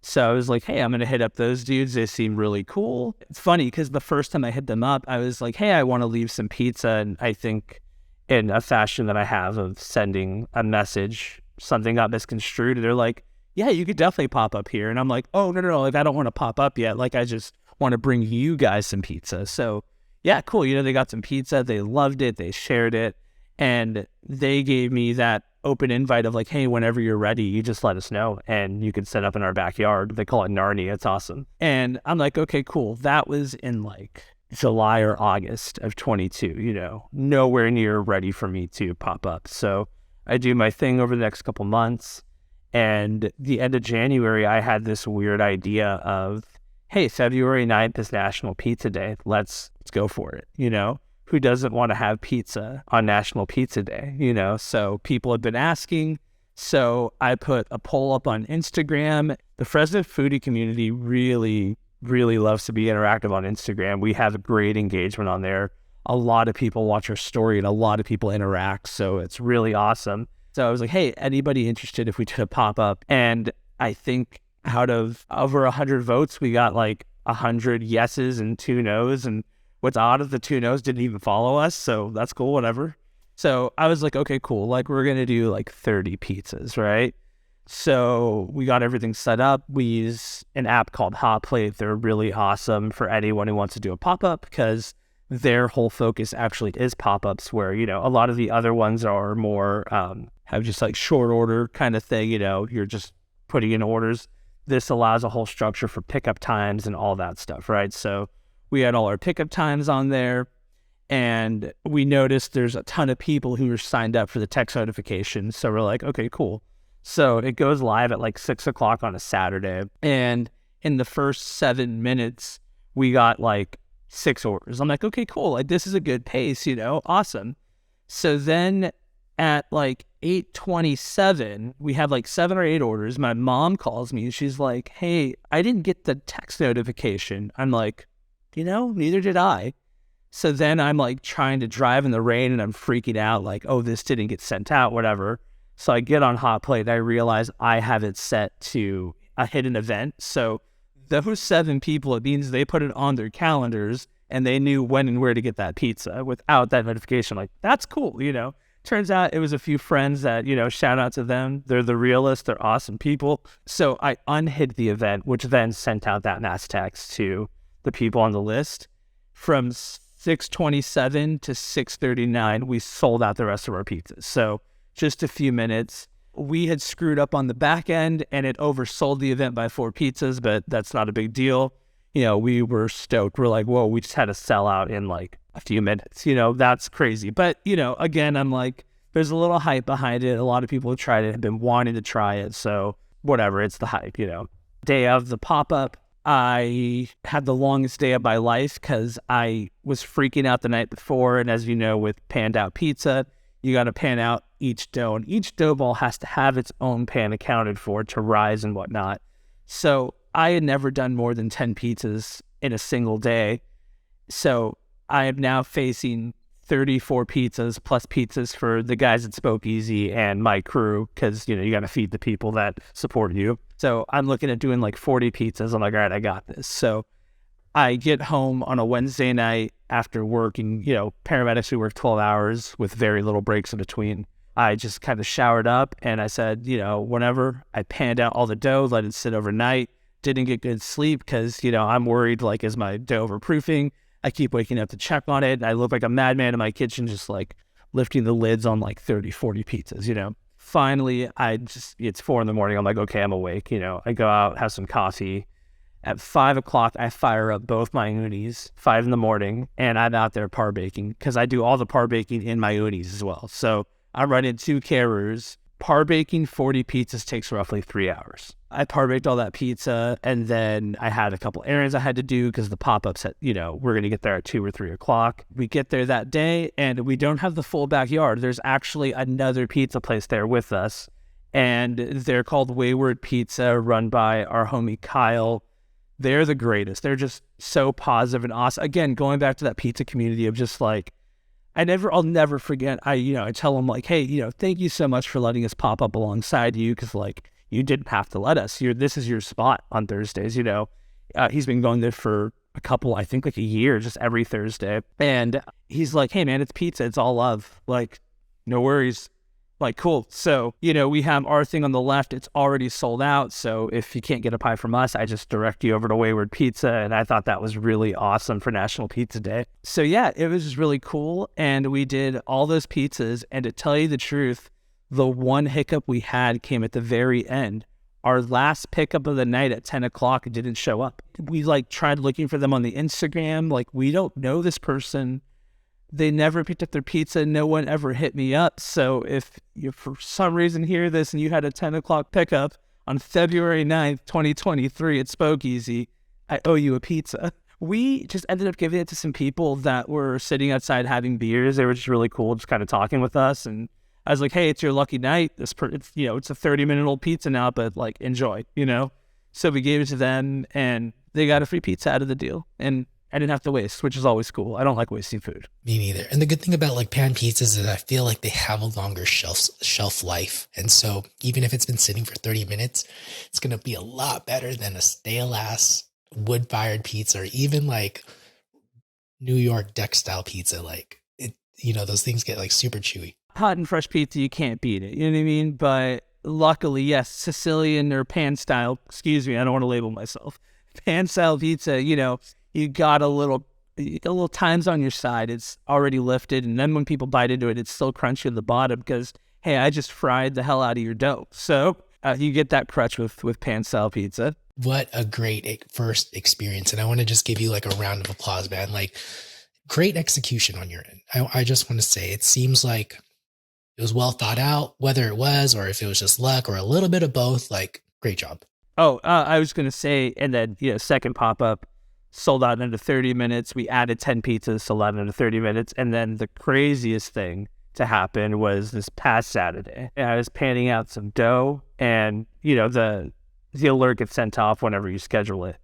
So I was like, hey, I'm going to hit up those dudes. They seem really cool. It's funny because the first time I hit them up, I was like, hey, I want to leave some pizza. And I think in a fashion that I have of sending a message, something got misconstrued. They're like, yeah, you could definitely pop up here. And I'm like, oh, no. Like, I don't want to pop up yet. Like, I just want to bring you guys some pizza. So yeah, cool. They got some pizza. They loved it. They shared it. And they gave me that open invite of like, hey, whenever you're ready, you just let us know and you can set up in our backyard. They call it Narnia. It's awesome. And I'm like, okay, cool. That was in like July or August of 22, nowhere near ready for me to pop up. So I do my thing over the next couple months. And the end of January, I had this weird idea of, hey, February 9th is National Pizza Day. Let's go for it. Who doesn't want to have pizza on National Pizza Day, So people have been asking. So I put a poll up on Instagram. The Fresno foodie community really, really loves to be interactive on Instagram. We have great engagement on there. A lot of people watch our story and a lot of people interact. So it's really awesome. So I was like, hey, anybody interested if we did a pop-up? And I think out of over 100 votes, we got like 100 yeses and 2 nos. And what's odd is the 2 nos didn't even follow us, so that's cool, whatever. So I was like, okay, cool. Like, we're going to do like 30 pizzas, right? So we got everything set up. We use an app called Hot Plate. They're really awesome for anyone who wants to do a pop-up because their whole focus actually is pop-ups where, a lot of the other ones are more, have just like short order kind of thing, you're just putting in orders. This allows a whole structure for pickup times and all that stuff, right? So we had all our pickup times on there, and we noticed there's a ton of people who are signed up for the text notification. So we're like, okay, cool. So it goes live at like 6 o'clock on a Saturday. And in the first 7 minutes, we got like 6 orders. I'm like, okay, cool. Like, this is a good pace, awesome. So then at like 8:27, we have like 7 or 8 orders. My mom calls me and she's like, hey, I didn't get the text notification. I'm like, neither did I. So then I'm like trying to drive in the rain and I'm freaking out like, oh, this didn't get sent out, whatever. So I get on Hot Plate and I realize I have it set to a hidden event. So those 7 people, it means they put it on their calendars and they knew when and where to get that pizza without that notification. Like, that's cool, Turns out it was a few friends that, shout out to them. They're the realists. They're awesome people. So I unhid the event, which then sent out that mass text to the people on the list. From 6:27 to 6:39, we sold out the rest of our pizzas. So just a few minutes. We had screwed up on the back end and it oversold the event by 4 pizzas, but that's not a big deal. We were stoked. We're like, whoa, we just had to sell out in like a few minutes. That's crazy. But, again, I'm like, there's a little hype behind it. A lot of people have tried it, have been wanting to try it. So whatever, it's the hype, Day of the pop-up, I had the longest day of my life because I was freaking out the night before. And as you know, with panned out pizza, you got to pan out each dough. And each dough ball has to have its own pan accounted for to rise and whatnot. So I had never done more than 10 pizzas in a single day. So I am now facing 34 pizzas plus pizzas for the guys at Spoke Easy and my crew because, you got to feed the people that support you. So I'm looking at doing like 40 pizzas. I'm like, all right, I got this. So I get home on a Wednesday night after working, paramedics who work 12 hours with very little breaks in between. I just kind of showered up and I said, whenever I panned out all the dough, let it sit overnight. Didn't get good sleep because, I'm worried, like, is my dough overproofing? I keep waking up to check on it. I look like a madman in my kitchen, just like lifting the lids on like 30, 40 pizzas, Finally, it's 4 a.m. I'm like, okay, I'm awake. I go out, have some coffee. At 5 o'clock, I fire up both my unis, 5 a.m, and I'm out there par baking because I do all the par baking in my unis as well. So I'm running 2 carriers. Par baking 40 pizzas takes roughly 3 hours. I par baked all that pizza, and then I had a couple errands I had to do because the pop-up said, we're going to get there at 2 or 3 o'clock. We get there that day, and we don't have the full backyard. There's actually another pizza place there with us, and they're called Wayward Pizza, run by our homie Kyle. They're the greatest. They're just so positive and awesome. Again, going back to that pizza community of just like, I'll never forget. I tell them like, hey, thank you so much for letting us pop up alongside you. Cause like, you didn't have to let us. This is your spot on Thursdays. He's been going there for I think like a year, just every Thursday. And he's like, hey man, it's pizza. It's all love. Like, no worries. Like, cool. So, we have our thing on the left. It's already sold out. So if you can't get a pie from us, I just direct you over to Wayward Pizza. And I thought that was really awesome for National Pizza Day. So yeah, it was just really cool. And we did all those pizzas. And to tell you the truth, the one hiccup we had came at the very end. Our last pickup of the night at 10 o'clock didn't show up. We like tried looking for them on the Instagram. Like, we don't know this person. They never picked up their pizza. No one ever hit me up. So if you, for some reason, hear this and you had a 10 o'clock pickup on February 9th, 2023 at Spoke Easy, I owe you a pizza. We just ended up giving it to some people that were sitting outside having beers. They were just really cool, just kind of talking with us. And I was like, hey, it's your lucky night. It's a 30-minute-old pizza now, but like, enjoy, So we gave it to them and they got a free pizza out of the deal. And I didn't have to waste, which is always cool. I don't like wasting food. Me neither. And the good thing about like pan pizzas is I feel like they have a longer shelf life. And so even if it's been sitting for 30 minutes, it's going to be a lot better than a stale ass wood-fired pizza or even like New York deck style pizza. Like it, those things get like super chewy. Hot and fresh pizza, you can't beat it. You know what I mean? But luckily, yes, Sicilian or pan style, excuse me, I don't want to label myself. Pan style pizza, you got a little times on your side. It's already lifted. And then when people bite into it, it's still crunchy at the bottom because, hey, I just fried the hell out of your dough. So you get that crutch with pan style pizza. What a great first experience. And I want to just give you like a round of applause, man. Like, great execution on your end. I just want to say it seems like it was well thought out, whether it was or if it was just luck or a little bit of both. Like, great job. Oh, I was going to say, and then, second pop-up, sold out in under 30 minutes. We added 10 pizzas, sold out in under 30 minutes. And then the craziest thing to happen was this past Saturday. I was panning out some dough and, the alert gets sent off whenever you schedule it.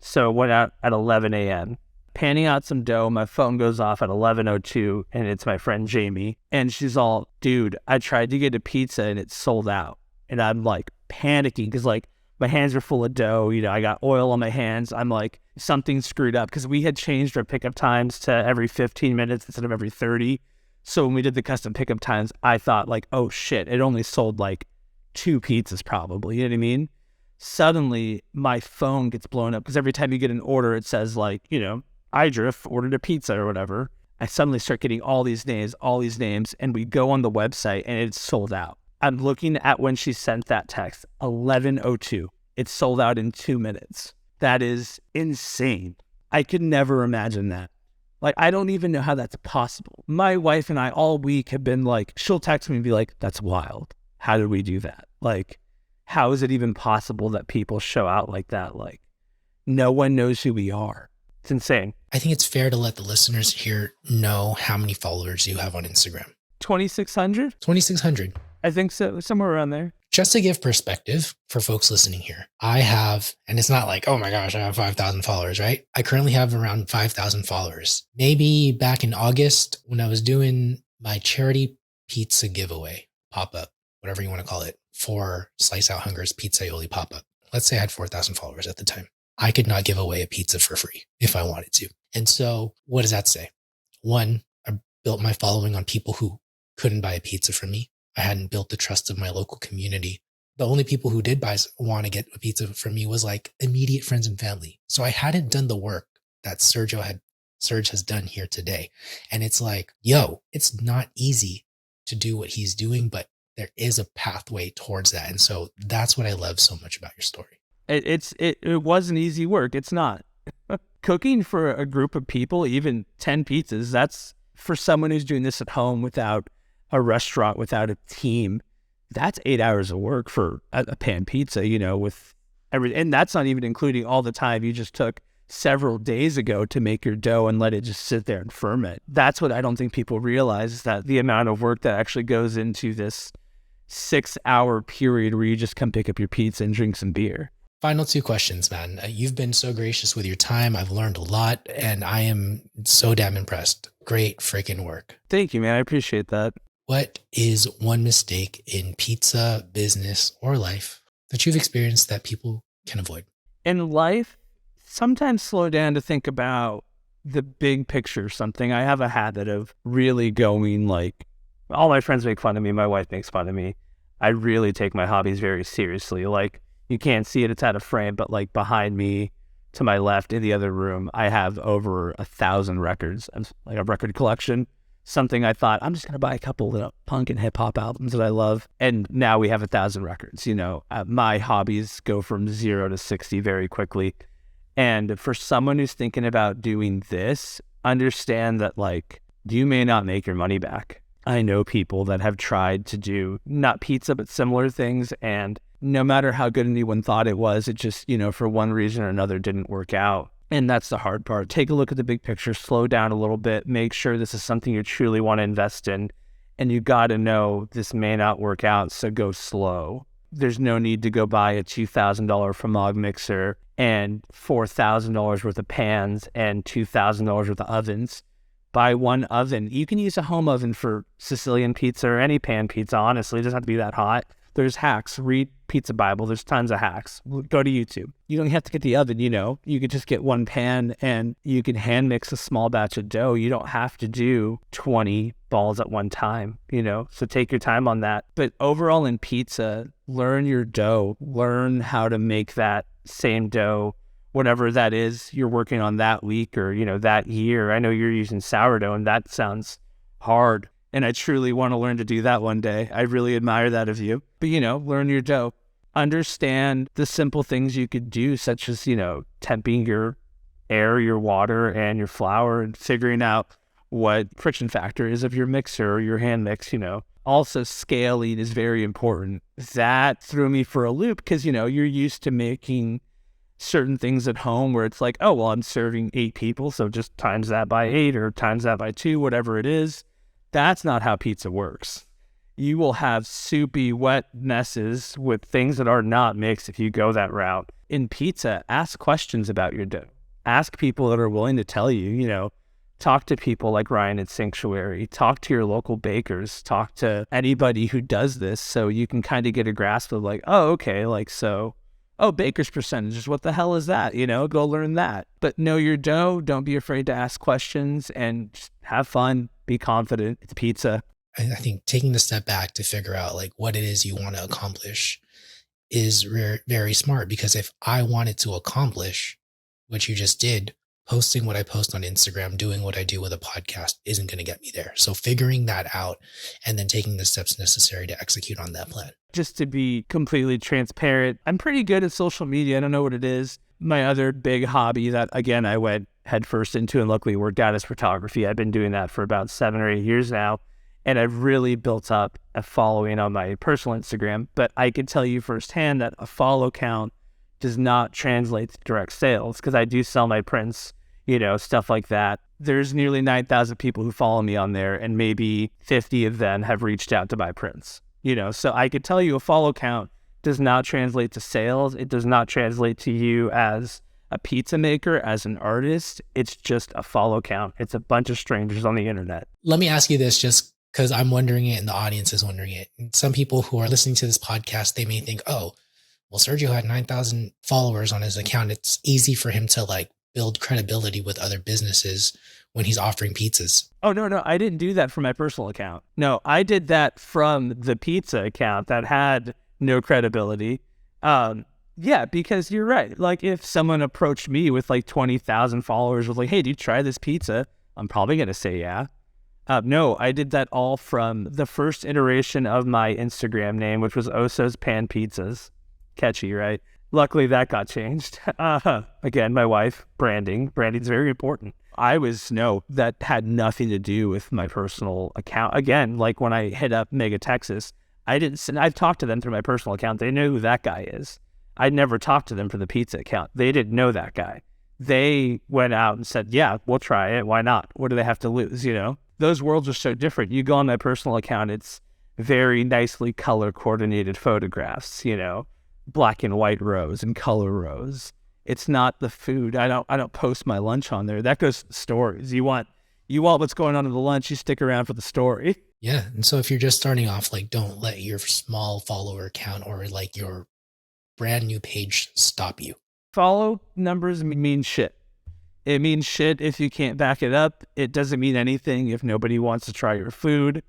So it went out at 11 a.m. panning out some dough. My phone goes off at 11:02, and it's my friend Jamie. And she's all, dude, I tried to get a pizza and it's sold out. And I'm like panicking because like my hands are full of dough. You know, I got oil on my hands. I'm like, something's screwed up because we had changed our pickup times to every 15 minutes instead of every 30. So when we did the custom pickup times, I thought like, oh shit, it only sold like 2 pizzas probably. You know what I mean? Suddenly my phone gets blown up because every time you get an order, it says like, you know, Idriff ordered a pizza or whatever. I suddenly start getting all these names, and we go on the website and it's sold out. I'm looking at when she sent that text, 11:02. It's sold out in 2 minutes. That is insane. I could never imagine that. Like, I don't even know how that's possible. My wife and I all week have been like, she'll text me and be like, that's wild. How did we do that? Like, how is it even possible that people show out like that? Like, no one knows who we are. It's insane. I think it's fair to let the listeners here know how many followers you have on Instagram. 2,600? 2,600. I think so, somewhere around there. Just to give perspective for folks listening here, I have, and it's not like, oh my gosh, I have 5,000 followers, right? I currently have around 5,000 followers. Maybe back in August when I was doing my charity pizza giveaway pop-up, whatever you want to call it, for Slice Out Hunger's Pizzaioli pop-up. Let's say I had 4,000 followers at the time. I could not give away a pizza for free if I wanted to. And so what does that say? One, I built my following on people who couldn't buy a pizza from me. I hadn't built the trust of my local community. The only people who did want to get a pizza from me was like immediate friends and family. So I hadn't done the work that Serge has done here today. And it's like, yo, it's not easy to do what he's doing, but there is a pathway towards that. And so that's what I love so much about your story. It wasn't easy work. It's not. Cooking for a group of people, even 10 pizzas, that's for someone who's doing this at home without a restaurant, without a team, that's 8 hours of work for a pan pizza, you know, with everything. And that's not even including all the time you just took several days ago to make your dough and let it just sit there and ferment. That's what I don't think people realize, is that the amount of work that actually goes into this 6-hour period where you just come pick up your pizza and drink some beer. Final 2 questions, man. You've been so gracious with your time. I've learned a lot and I am so damn impressed. Great freaking work. Thank you, man. I appreciate that. What is one mistake in pizza, business, or life that you've experienced that people can avoid? In life, sometimes slow down to think about the big picture of something. I have a habit of really going like, all my friends make fun of me. My wife makes fun of me. I really take my hobbies very seriously. Like, you can't see it, it's out of frame, but like behind me to my left in the other room, I have over 1,000 records, like a record collection. Something I thought, I'm just going to buy a couple of punk and hip hop albums that I love. And now we have 1,000 records. You know, my hobbies go from 0 to 60 very quickly. And for someone who's thinking about doing this, understand that like, you may not make your money back. I know people that have tried to do not pizza, but similar things. And no matter how good anyone thought it was, it just, you know, for one reason or another didn't work out. And that's the hard part. Take a look at the big picture, slow down a little bit, make sure this is something you truly want to invest in. And you got to know this may not work out, so go slow. There's no need to go buy a $2,000 Famog mixer and $4,000 worth of pans and $2,000 worth of ovens. Buy one oven. You can use a home oven for Sicilian pizza or any pan pizza, honestly. It doesn't have to be that hot. There's hacks. Read Pizza Bible. There's tons of hacks. Go to YouTube. You don't have to get the oven, you know. You could just get one pan and you can hand mix a small batch of dough. You don't have to do 20 balls at one time, you know. So take your time on that. But overall in pizza, learn your dough. Learn how to make that same dough, whatever that is you're working on that week or, you know, that year. I know you're using sourdough and that sounds hard. And I truly want to learn to do that one day. I really admire that of you. But, you know, learn your dough. Understand the simple things you could do, such as, you know, temping your air, your water, and your flour, and figuring out what friction factor is of your mixer or your hand mix, you know. Also, scaling is very important. That threw me for a loop because, you know, you're used to making certain things at home where it's like, oh, well, I'm serving 8 people, so just times that by 8 or times that by 2, whatever it is. That's not how pizza works. You will have soupy, wet messes with things that are not mixed if you go that route. In pizza, ask questions about your dough. Ask people that are willing to tell you, talk to people like Ryan at Sanctuary, talk to your local bakers, talk to anybody who does this so you can kind of get a grasp of like, oh, okay, like, so, oh, baker's percentages, what the hell is that? Go learn that. But know your dough. Don't be afraid to ask questions and just have fun, be confident. It's pizza. I think taking the step back to figure out like what it is you want to accomplish is very smart, because if I wanted to accomplish what you just did, posting what I post on Instagram, doing what I do with a podcast isn't going to get me there. So figuring that out and then taking the steps necessary to execute on that plan. Just to be completely transparent, I'm pretty good at social media. I don't know what it is. My other big hobby that, again, I went headfirst into and luckily worked out is photography. I've been doing that for about 7 or 8 years now. And I've really built up a following on my personal Instagram. But I can tell you firsthand that a follow count does not translate to direct sales, because I do sell my prints, stuff like that. There's nearly 9,000 people who follow me on there, and maybe 50 of them have reached out to buy prints, So I could tell you a follow count does not translate to sales. It does not translate to you as a pizza maker, as an artist. It's just a follow count. It's a bunch of strangers on the internet. Let me ask you this, just because I'm wondering it and the audience is wondering it. And some people who are listening to this podcast, they may think, oh, well, Sergio had 9,000 followers on his account. It's easy for him to like build credibility with other businesses when he's offering pizzas. Oh, no, I didn't do that from my personal account. No, I did that from the pizza account that had no credibility. Yeah, because you're right. Like if someone approached me with like 20,000 followers was like, hey, do you try this pizza? I'm probably going to say yeah. No, I did that all from the first iteration of my Instagram name, which was Oso's Pan Pizzas. Catchy, right? Luckily, that got changed. Again, my wife, branding. Branding's very important. That had nothing to do with my personal account. Again, like when I hit up Mega Texas, I've talked to them through my personal account. They know who that guy is. I never talked to them for the pizza account. They didn't know that guy. They went out and said, yeah, we'll try it. Why not? What do they have to lose? Those worlds are so different. You go on my personal account, it's very nicely color coordinated photographs, black and white rows and color rows. It's not the food. I don't post my lunch on there. That goes to the stories. You want what's going on in the lunch, you stick around for the story. Yeah. And so if you're just starting off, like don't let your small follower count or like your brand new page stop you. Follow numbers mean shit. It means shit if you can't back it up. It doesn't mean anything if nobody wants to try your food.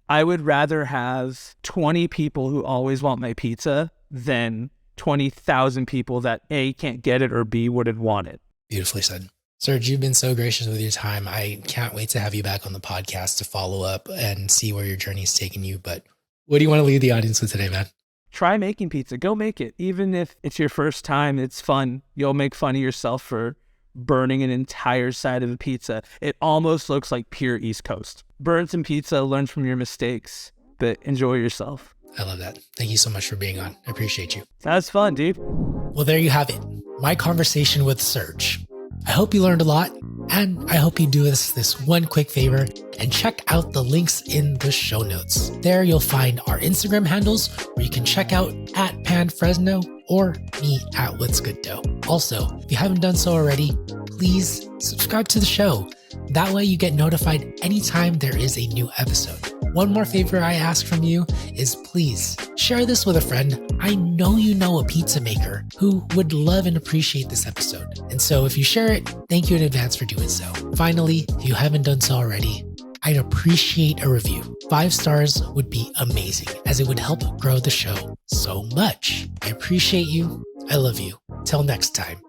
I would rather have 20 people who always want my pizza than 20,000 people that A, can't get it, or B, wouldn't want it. Beautifully said. Serge, you've been so gracious with your time. I can't wait to have you back on the podcast to follow up and see where your journey's taken you. But what do you want to leave the audience with today, man? Try making pizza. Go make it. Even if it's your first time, it's fun. You'll make fun of yourself for burning an entire side of a pizza. It almost looks like pure East Coast. Burn some pizza, learn from your mistakes, but enjoy yourself. I love that. Thank you so much for being on. I appreciate you. That was fun, dude. Well, there you have it. My conversation with Serge. I hope you learned a lot, and I hope you do us this one quick favor and check out the links in the show notes. There you'll find our Instagram handles where you can check out at @PanFresno or me at What's Good Dough. Also, if you haven't done so already, please subscribe to the show. That way you get notified anytime there is a new episode. One more favor I ask from you is please share this with a friend. I know you know a pizza maker who would love and appreciate this episode. And so if you share it, thank you in advance for doing so. Finally, if you haven't done so already, I'd appreciate a review. 5 stars would be amazing, as it would help grow the show so much. I appreciate you. I love you. Till next time.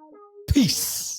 Peace.